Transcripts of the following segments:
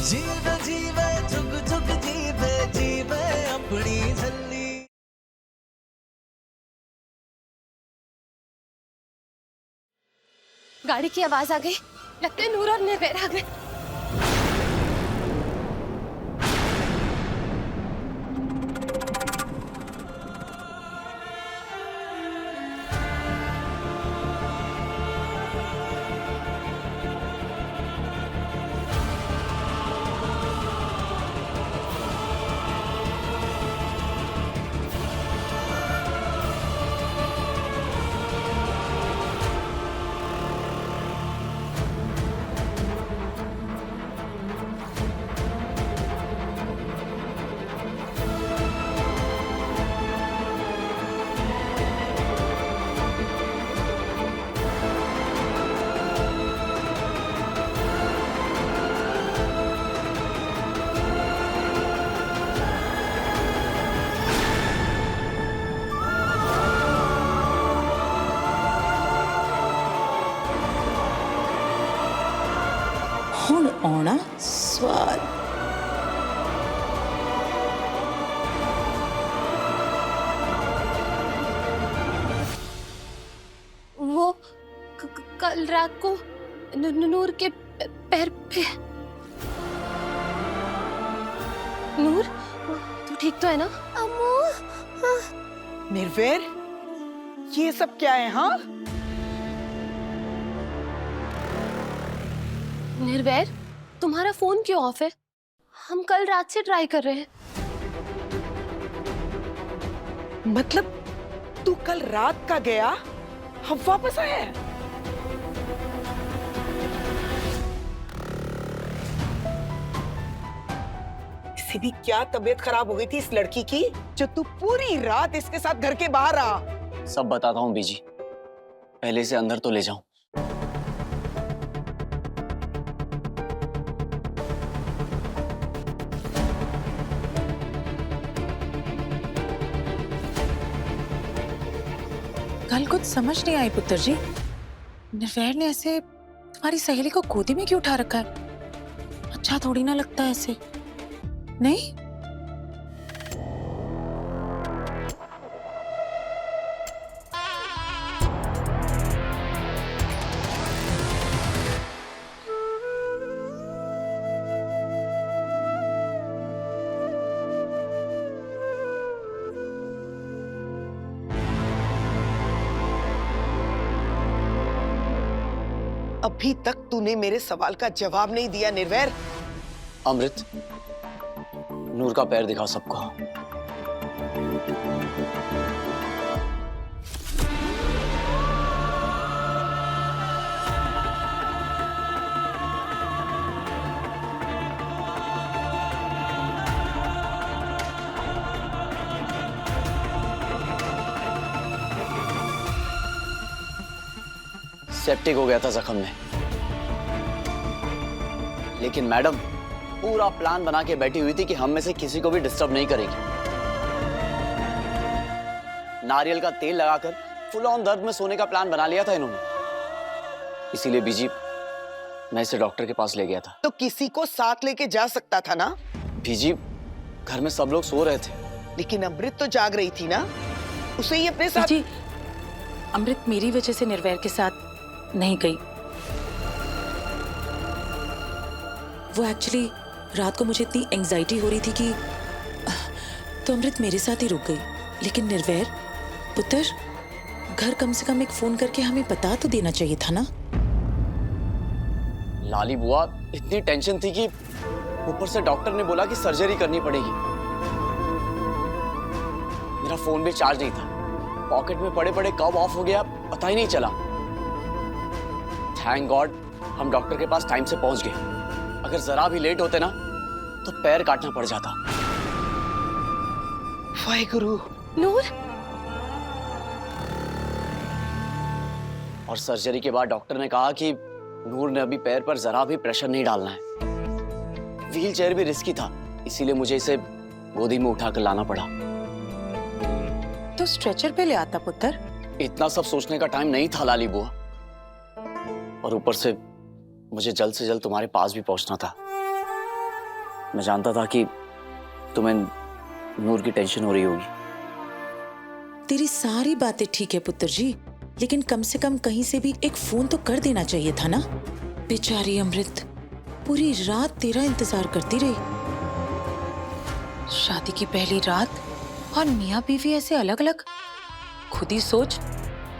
जीवे जीवे जुग जुग जीवे जीवे अपनी झल्ली। गाड़ी की आवाज आ गई, लगता है नूर और निर्भय आ गए। ਹੁਣ ਆਉਣਾ ਸਵਾਦ। वो कल रात को नूर के पैर पे। नूर, तू ठीक तो है ना? अम्मू। निर्वैर, ये सब क्या है? हाँ, निर्वैर, तुम्हारा फोन क्यों ऑफ है? हम कल रात से ट्राई कर रहे हैं। मतलब तू कल रात का गया, अब वापस आया है? इसे भी क्या तबीयत खराब हो गई थी इस लड़की की, जो तू पूरी रात इसके साथ घर के बाहर रहा? सब बताता हूँ बीजी, पहले इसे अंदर तो ले जाऊं। कल कुछ समझ नहीं आई पुत्र जी, निर्वैर ने ऐसे हमारी सहेली को गोदी में क्यों उठा रखा है? अच्छा थोड़ी ना लगता है ऐसे, नहीं? अभी तक तूने मेरे सवाल का जवाब नहीं दिया निर्वैर। अमृत, नूर का पैर दिखा सबको। सेप्टिक हो गया था जख्म में, लेकिन मैडम पूरा प्लान बना के बैठी हुई थी कि हम में से किसी को भी डिस्टर्ब नहीं करेगी। नारियल का तेल लगाकर फुल ऑन दर्द में सोने का प्लान बना लिया था इन्होंने। इसीलिए बीजी, मैं इसे डॉक्टर के पास ले गया था। तो किसी को साथ लेके जा सकता था ना? बीजी, घर में सब लोग सो रहे थे। लेकिन अमृत तो जाग रही थी ना, उसे ही अपने साथ। जी, अमृत मेरी वजह से निर्वैर के साथ नहीं गई। वो एक्चुअली रात को मुझे इतनी एंजाइटी हो रही थी कि तो अमृत मेरे साथ ही रुक गई। लेकिन निर्वैर पुत्र, घर कम से कम एक फोन करके हमें बता तो देना चाहिए था ना। लाली बुआ, इतनी टेंशन थी कि ऊपर से डॉक्टर ने बोला कि सर्जरी करनी पड़ेगी। मेरा फोन भी चार्ज नहीं था, पॉकेट में पड़े पड़े कब ऑफ हो गया पता ही नहीं चला। थैंक गॉड हम डॉक्टर के पास टाइम से पहुंच गए। अगर जरा भी लेट होते ना तो पैर काटना पड़ जाता। वाहेगुरु। नूर, और सर्जरी के बाद डॉक्टर ने कहा कि नूर ने अभी पैर पर जरा भी प्रेशर नहीं डालना है। व्हील चेयर भी रिस्की था, इसीलिए मुझे इसे गोदी में उठाकर लाना पड़ा। तो स्ट्रेचर पे ले आता पुत्र। इतना सब सोचने का टाइम नहीं था लाली बुआ, और ऊपर से मुझे जल्द से जल्द तुम्हारे पास भी पहुंचना था। मैं जानता था कि तुम्हें नूर की टेंशन हो रही होगी। तेरी सारी बातें ठीक है पुत्र जी, लेकिन कम से कम कहीं से भी एक फोन तो कर देना चाहिए था ना। बेचारी अमृत पूरी रात तेरा इंतजार करती रही। शादी की पहली रात और मियाँ बीवी ऐसे अलग अलग। खुद ही सोच,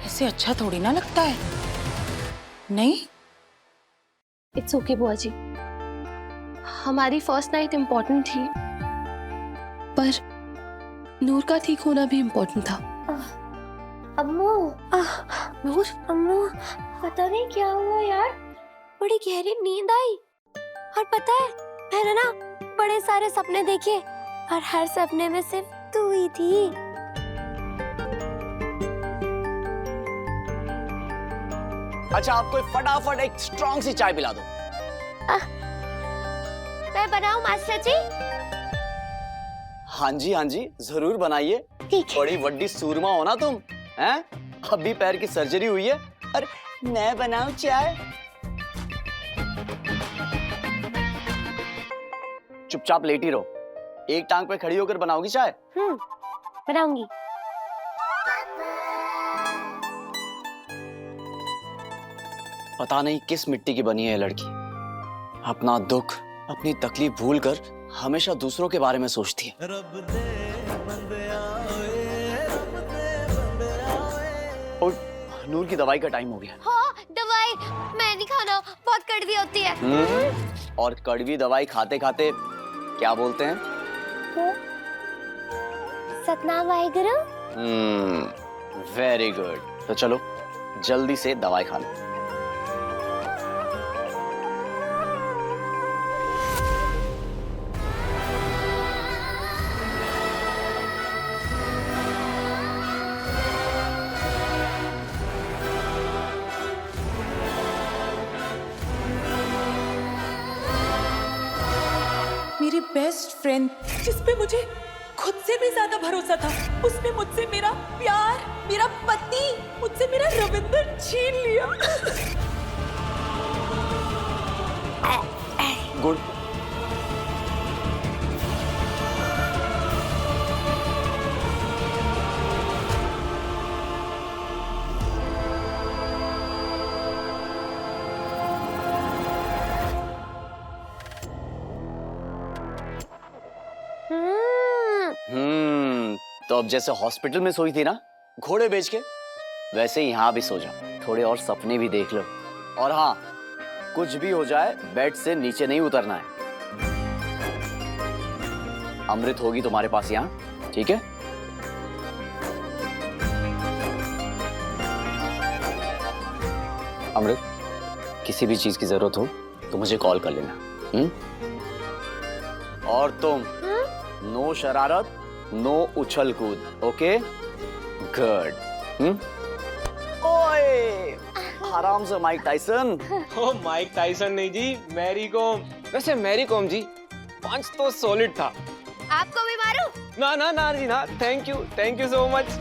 ऐसे अच्छा थोड़ी ना लगता है। नहीं इट्स ओके बुआ जी, हमारी फर्स्ट नाइट इम्पोर्टेंट थी, पर नूर का ठीक होना भी इम्पोर्टेंट था। अम्मू, नूर, अम्मू, पता नहीं क्या हुआ यार, बड़ी गहरी नींद आई। और पता है मैंने ना बड़े सारे सपने देखे और हर सपने में सिर्फ तू ही थी। अच्छा, आपको फटाफट एक स्ट्रॉन्ग सी चाय पिला दो। मैं बनाऊं मास्टर जी? हाँ जी, जरूर बनाइए। ठीक है। बड़ी वड्डी सूरमा हो ना तुम, हैं? अभी पैर की सर्जरी हुई है और मैं बनाऊं चाय? चुपचाप लेटी रहो, एक टांग पे खड़ी होकर बनाओगी चाय? बनाऊंगी। पता नहीं किस मिट्टी की बनी है ये लड़की। अपना दुख, अपनी तकलीफ भूलकर हमेशा दूसरों के बारे में सोचती है। और नूर की दवाई का टाइम हो गया। हाँ, दवाई मैं नहीं खाना, बहुत कड़वी होती है। और कड़वी दवाई खाते खाते क्या बोलते हैं? सतनाम वाहेगुरु। Very good. तो चलो जल्दी से दवाई खा लो। मेरी बेस्ट फ्रेंड, जिसपे मुझे खुद से भी ज्यादा भरोसा था, उसने मुझसे मेरा प्यार, मेरा पति, मुझसे मेरा रविंदर छीन लिया। गुड। तो अब जैसे हॉस्पिटल में सोई थी ना घोड़े बेच के, वैसे यहाँ भी सो जाओ, थोड़े और सपने भी देख लो। और हाँ, कुछ भी हो जाए बेड से नीचे नहीं उतरना है। अमृत होगी तुम्हारे पास यहाँ, ठीक है? अमृत, किसी भी चीज की जरूरत हो तो मुझे कॉल कर लेना। और तुम नो शरारत, नो उछल कूद, ओके? गुड। ओए, आराम से माइक टाइसन। ओ माइक टाइसन नहीं जी, मैरी कॉम। वैसे मैरी कॉम जी 5 तो सॉलिड था। आपको भी मारूं? ना ना ना जी ना, थैंक यू सो मच।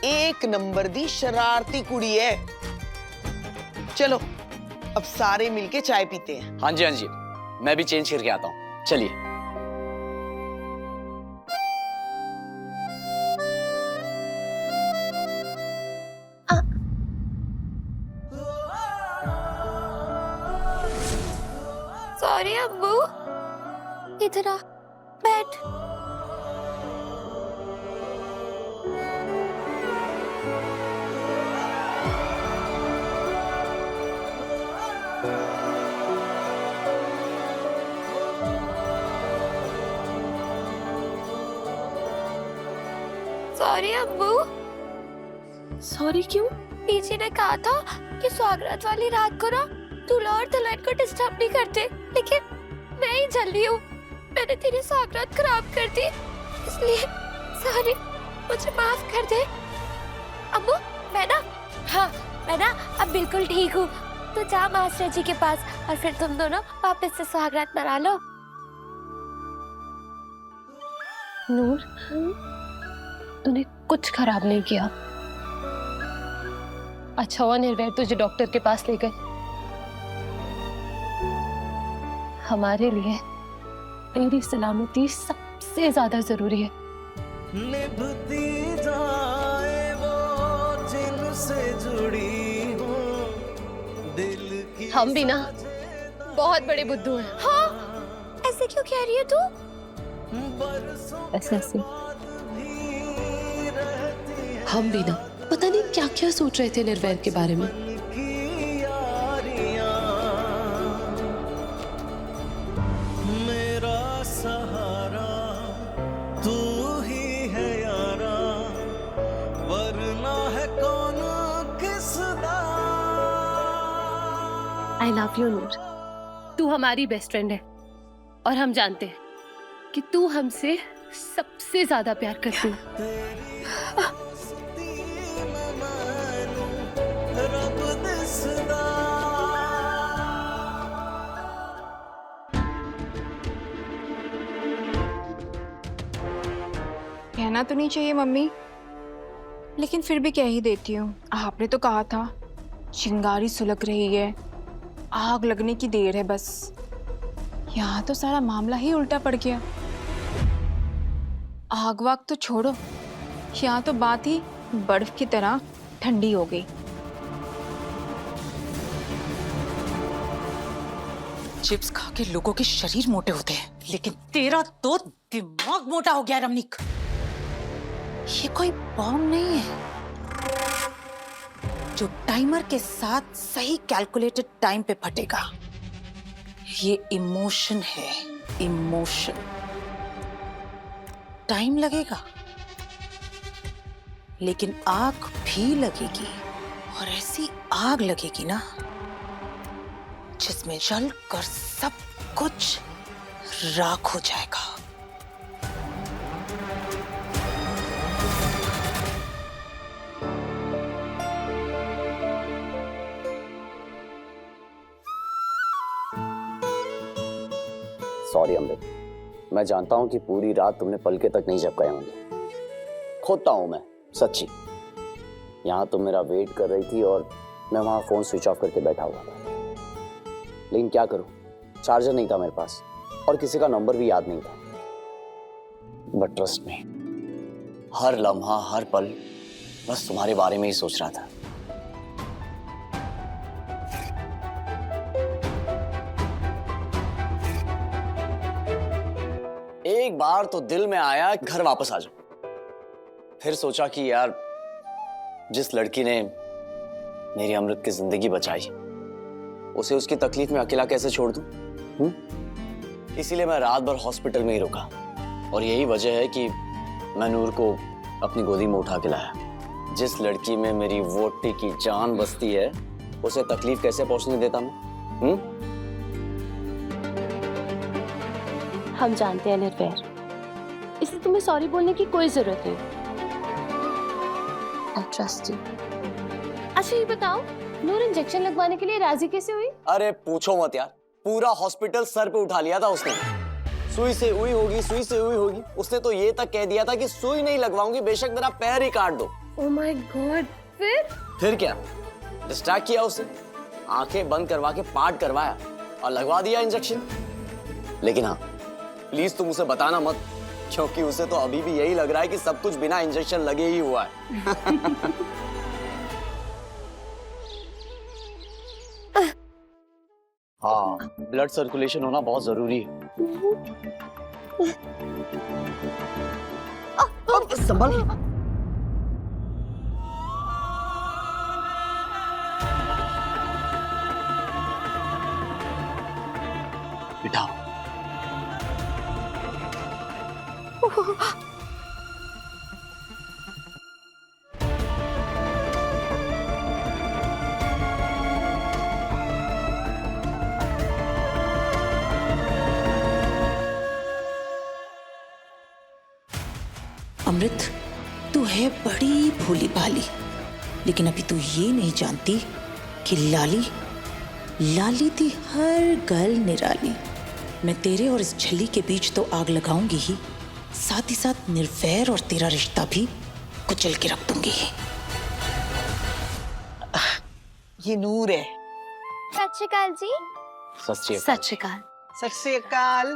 एक नंबर दी शरारती कुड़ी है। चलो अब सारे मिलके चाय पीते हैं। हाँ जी, मैं भी चेंज करके आता हूँ, चलिए। सॉरी अब्बू, इधर आ, बैठ। सॉरी अब्बू। सॉरी क्यों? पीछे ने कहा था कि स्वागत वाली रात को ना दूल्हा और दुल्हन को डिस्टर्ब नहीं करते, लेकिन मैं ही जल्दी हूँ, मैंने तेरी स्वागत खराब कर दी, इसलिए सॉरी, मुझे माफ कर दे। अम्मू, मैं ना अब बिल्कुल ठीक हूँ। तो जा मास्टर जी के पास और फिर तुम दोनों वापस से स्वागत मना लो। नूर, तूने कुछ खराब नहीं किया। अच्छा हुआ निर्वैर तुझे डॉक्टर के पास ले गए। हमारे लिए तेरी सलामती सबसे ज्यादा जरूरी है। निभती जाए वो जिनसे जुड़ी हो दिल की हम भी ना बहुत बड़े बुद्धू हैं। हाँ, ऐसे क्यों कह रही है तू? बरसों ऐसे ऐसे भी रहती है हम भी ना पता नहीं क्या क्या सोच रहे थे निर्वैर के बारे में। की यारियां मेरा सहारा तू ही है यारा वरना है कौन किसदा। आई लव यू नूर, तू हमारी बेस्ट फ्रेंड है और हम जानते हैं कि तू हमसे सबसे ज्यादा प्यार करती है। रब दिसदा कहना तो नहीं चाहिए मम्मी, लेकिन फिर भी कह ही देती हूँ। आपने तो कहा था चिंगारी सुलग रही है, आग लगने की देर है बस। यहाँ तो सारा मामला ही उल्टा पड़ गया। आग वाग तो छोड़ो, यहाँ तो बात ही बर्फ की तरह ठंडी हो गई। चिप्स खा के लोगों के शरीर मोटे होते हैं, लेकिन तेरा तो दिमाग मोटा हो गया रमनीक। ये कोई बॉम्ब नहीं है जो टाइमर के साथ सही कैलकुलेटेड टाइम पे फटेगा। ये इमोशन है, इमोशन। टाइम लगेगा लेकिन आग भी लगेगी, और ऐसी आग लगेगी ना जिसमें जल कर सब कुछ राख हो जाएगा। सॉरी अमृत, मैं जानता हूं कि पूरी रात तुमने पलके तक नहीं झपकाए होंगे। खोदता हूं मैं, सच्ची। यहां तुम मेरा वेट कर रही थी और मैं वहां फोन स्विच ऑफ करके बैठा हुआ था, लेकिन क्या करूं, चार्जर नहीं था मेरे पास और किसी का नंबर भी याद नहीं था। बट ट्रस्ट मी, हर लम्हा हर पल बस तुम्हारे बारे में ही सोच रहा था। एक बार तो दिल में आया घर वापस आ जाऊं, फिर सोचा कि यार जिस लड़की ने मेरी अमृत की जिंदगी बचाई उसे उसकी तकलीफ में अकेला कैसे छोड़ दूं? इसीलिए मैं रात भर हॉस्पिटल में ही रुका, और यही वजह है कि मैं नूर को अपनी गोदी में उठा के लाया। जिस लड़की में मेरी वोटी की जान बसती है उसे तकलीफ कैसे पहुंचने देता मैं? हम जानते हैं निर्वैर, इसलिए तुम्हें सॉरी बोलने की कोई जरूरत नहीं। I trust you. अच्छा ये बताओ, नूर इंजेक्शन लगवाने के लिए राजी कैसे हुई? अरे पूछो मत यार, पूरा हॉस्पिटल सर पे उठा लिया था उसने। सुई से हुई होगी, सुई से हुई होगी। उसने तो ये तक कह दिया था कि सुई नहीं लगवाऊंगी, बेशक मेरा पैर ही काट दो। ओह माय गॉड, फिर क्या, डिस्ट्रैक्ट किया उसे, आंखें बंद करवा के पार्ट करवाया और लगवा दिया इंजेक्शन। लेकिन हाँ, प्लीज तुम उसे बताना मत, क्योंकि उसे तो अभी भी यही लग रहा है कि सब कुछ बिना इंजेक्शन लगे ही हुआ है। हाँ, ब्लड सर्कुलेशन होना बहुत जरूरी है। संभल। बिठाओ। अमृत, तू है बड़ी भोली भाली, लेकिन अभी तू ये नहीं जानती कि लाली लाली थी हर गल निराली। मैं तेरे और इस छली के बीच तो आग लगाऊंगी ही, साथ ही साथ निर्वैर और तेरा रिश्ता भी कुचल के रख दूंगी। ये नूर है। सत श्री अकाल जी। सच्ची सत श्री अकाल। सत श्री अकाल।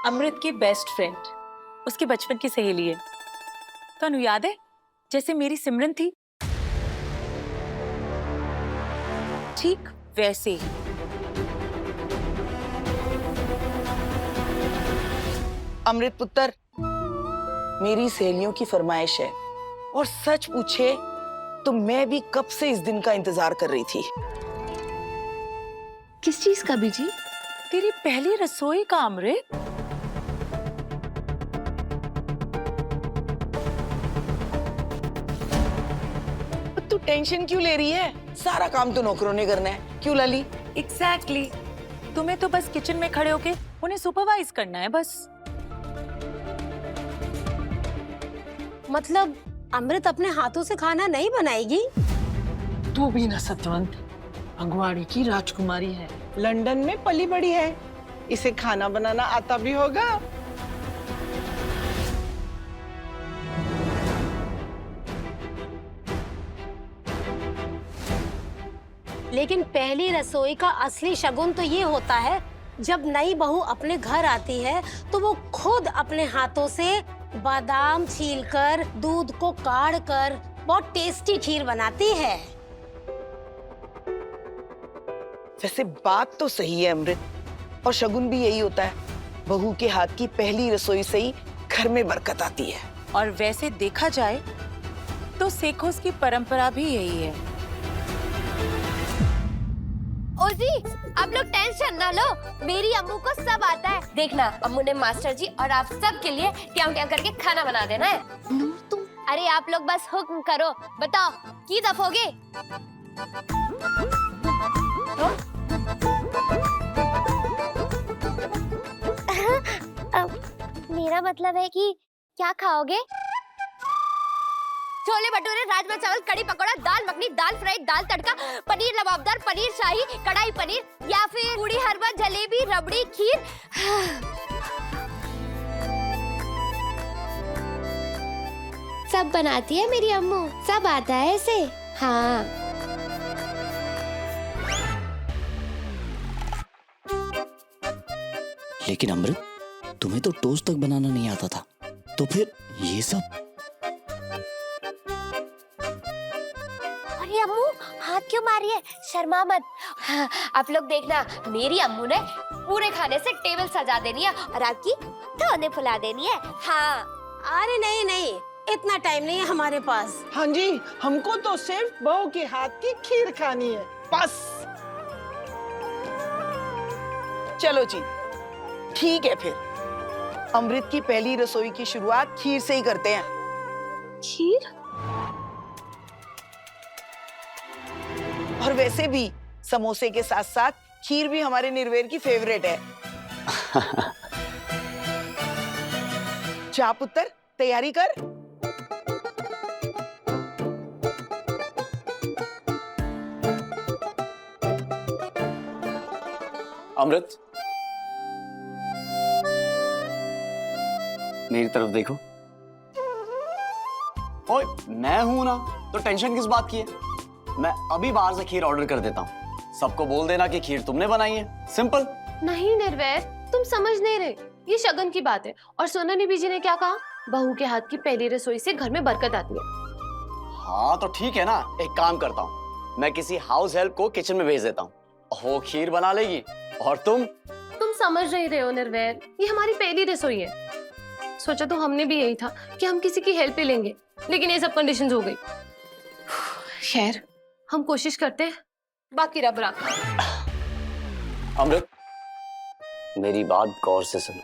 अमृत की बेस्ट फ्रेंड, उसके बचपन की सहेली है। तो याद है जैसे मेरी सिमरन थी, ठीक वैसे ही। अमृत पुत्र, मेरी सहेलियों की फरमाइश है और सच पूछे तो मैं भी कब से इस दिन का इंतजार कर रही थी। किस चीज का बीजी? तेरी पहली रसोई का अमृत। तू टेंशन क्यों ले रही है? सारा काम तो नौकरों ने करना है, क्यों लाली? एग्जैक्टली तुम्हें तो बस किचन में खड़े होके उन्हें सुपरवाइज करना है बस। मतलब अमृत अपने हाथों से खाना नहीं बनाएगी? तू भी ना सतवंत, भगवाड़ी की राजकुमारी है, लंदन में पली बड़ी है, इसे खाना बनाना आता भी होगा। लेकिन पहली रसोई का असली शगुन तो ये होता है जब नई बहू अपने घर आती है तो वो खुद अपने हाथों से बादाम छीलकर, दूध को काढ़ कर बहुत टेस्टी खीर बनाती है। वैसे बात तो सही है अमृत, और शगुन भी यही होता है, बहू के हाथ की पहली रसोई से ही घर में बरकत आती है। और वैसे देखा जाए तो सेखोस की परंपरा भी यही है। ओजी, आप लोग टेंशन ना लो, मेरी अम्मू को सब आता है। देखना, अम्मू ने मास्टर जी और आप सब के लिए ट्यां ट्यां करके खाना बना देना है। तुम अरे आप लोग बस हुक्म करो, बताओ की दफोगे? मेरा मतलब है कि क्या खाओगे? छोले भटूरे, राजमा चावल, कड़ी पकौड़ा, दाल मखनी, दाल फ्राई, दाल तड़का, पनीर लबाबदार, पनीर शाही, कढ़ाई पनीर या फिर पूड़ी, हलवा, जलेबी, रबड़ी, खीर। सब बनाती है मेरी अम्मू, सब आता है इसे। हाँ। लेकिन अमृत, तुम्हें तो टोस्ट तक बनाना नहीं आता था, तो फिर ये सब? अरे अम्मू, हाथ क्यों मारी है? शर्मा मत। हाँ, आप लोग देखना, मेरी अम्मू ने पूरे खाने से टेबल सजा देनी है और आपकी धोने फुला देनी है। हाँ। अरे नहीं नहीं, इतना टाइम नहीं है हमारे पास। हाँ जी, हमको तो सिर्फ बहू के हाथ की खीर खानी है, बस। चलो जी, ठीक है फिर अमृत की पहली रसोई की शुरुआत खीर से ही करते हैं। खीर? और वैसे भी समोसे के साथ साथ खीर भी हमारे निर्वेर की फेवरेट है। जा पुत्र, तैयारी कर। अमृत, मेरी तरफ देखो। ओए, मैं हूं ना, तो टेंशन किस बात की है? मैं अभी बाहर से खीर ऑर्डर कर देता हूँ। सबको बोल देना कि खीर तुमने बनाई है, सिंपल। नहीं निर्वैर, तुम समझ नहीं रहे, ये शगन की बात है। और सोनानी बीजी ने क्या कहा? बहू के हाथ की पहली रसोई से घर में बरकत आती है। हाँ तो ठीक है ना, एक काम करता हूँ, मैं किसी हाउस हेल्प को किचन में भेज देता हूँ, वो खीर बना लेगी। और तुम समझ नहीं रहे हो निर्वैर, ये हमारी पहली रसोई है। सोचा तो हमने भी यही था कि हम किसी की हेल्प ही लेंगे, लेकिन ये सब कंडीशंस हो गई। खैर, हम कोशिश करते हैं, बाकी रब राखा। अमृत, मेरी बात गौर से सुनो।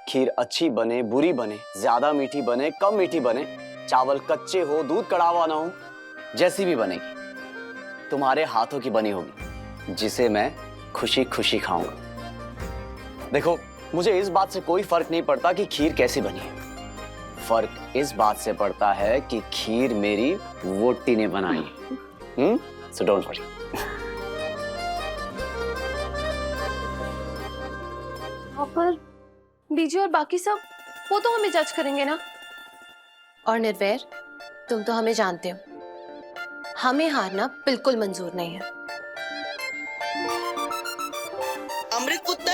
खीर अच्छी बने, बुरी बने, ज्यादा मीठी बने, कम मीठी बने, चावल कच्चे हो, दूध कड़ा हुआ ना हो, जैसी भी बनेगी, तुम्हारे हाथों की बनी होगी, जिसे मैं खुशी खुशी खाऊंगा। देखो, मुझे इस बात से कोई फर्क नहीं पड़ता कि खीर कैसी बनी है, फर्क इस बात से पड़ता है कि खीर मेरी वोटी ने बनाई है। So don't worry. पर बीजी और बाकी सब, वो तो हमें जज करेंगे ना। और निर्वैर, तुम तो हमें जानते हो, हमें हारना बिल्कुल मंजूर नहीं है। अमृत पुत्र,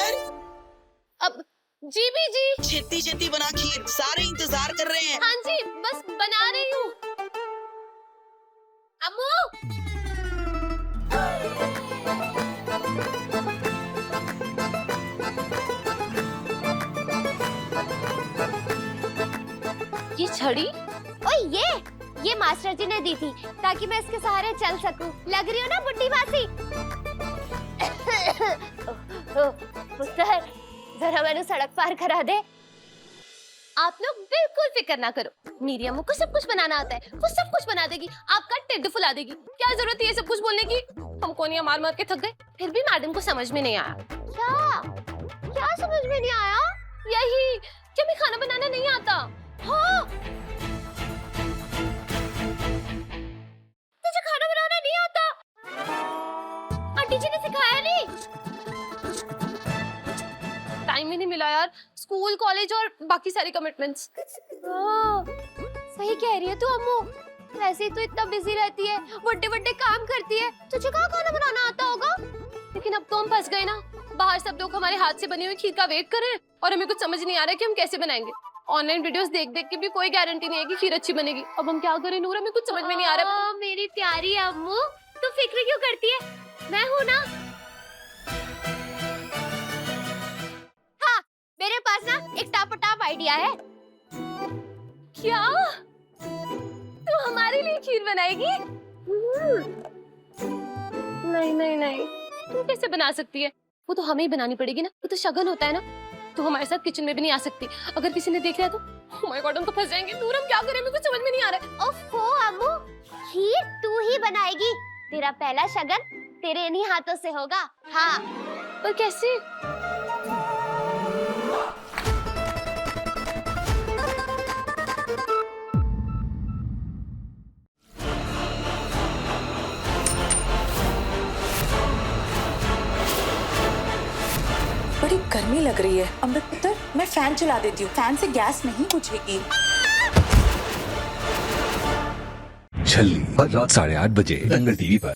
अब जी भी जी। छेती छेती बना खीर, सारे इंतजार कर रहे हैं। हाँ जी, बस बना रही हूँ। अम्मू, ये छड़ी? ओए ये मास्टर जी ने दी थी ताकि मैं इसके सहारे चल सकूं। लग रही हो ना बुड्ढी बासी? पुत्र, जरा मैंने सड़क पार करा दे। आप लोग बिल्कुल फिक्र ना करो, मेरी अम्मू को सब कुछ बनाना आता है, वो सब कुछ बना देगी, आपका टिड्ड फुला देगी। क्या जरूरत है ये सब कुछ बोलने की? हम कोनिया मार मार के थक गए, फिर भी मैडम को समझ में नहीं आया। क्या समझ में नहीं आया? यही कि हमें खाना बनाना नहीं आता। हाँ, तुझे खाना बनाना नहीं आता? आंटी जी ने सिखाया नहीं? टाइम ही नहीं मिला यार, स्कूल कॉलेज और बाकी सारी कमिटमेंट्स। सही कह रही है तू अम्मू। वैसे ही तो इतना बिजी रहती है, बड़े बड़े काम करती है, तुझे कहाँ खाना बनाना आता होगा? लेकिन अब तो हम फंस गए ना, बाहर सब लोग हमारे हाथ से बनी हुई खीर का वेट कर रहे हैं और हमें कुछ समझ नहीं आ रहा है कि हम कैसे बनाएंगे। ऑनलाइन वीडियोस देख देख के भी कोई गारंटी नहीं है कि खीर अच्छी बनेगी। अब हम क्या करें नूर, हमें कुछ समझ में नहीं आ रहा है। मेरी प्यारी अम्मू, तू फिक्र क्यों करती है? मैं हूँ ना। हाँ, मेरे पास ना एक टाप आइडिया है। क्या तू हमारे लिए खीर बनाएगी? नहीं नहीं नहीं, तू कैसे बना सकती है? वो तो हमें ही बनानी पड़ेगी ना, वो तो शगन होता है ना। तू हमारे साथ किचन में भी नहीं आ सकती, अगर किसी ने देख लिया तो ओह माय गॉड, हम तो फंस जाएंगे। नूर, हम क्या करें, हमें कुछ समझ में नहीं आ रहा है। ओफो अम्मू, खीर तू ही बनाएगी। तेरा पहला शगन तेरे इन्हीं हाथों से होगा। हाँ, पर कैसे? बड़ी गर्मी लग रही है। अमृत पुत्र, मैं फैन चला देती हूँ, फैन से गैस नहीं बुझेगी। छल्ली, हर रात 8:30 बजे दंगल टीवी पर।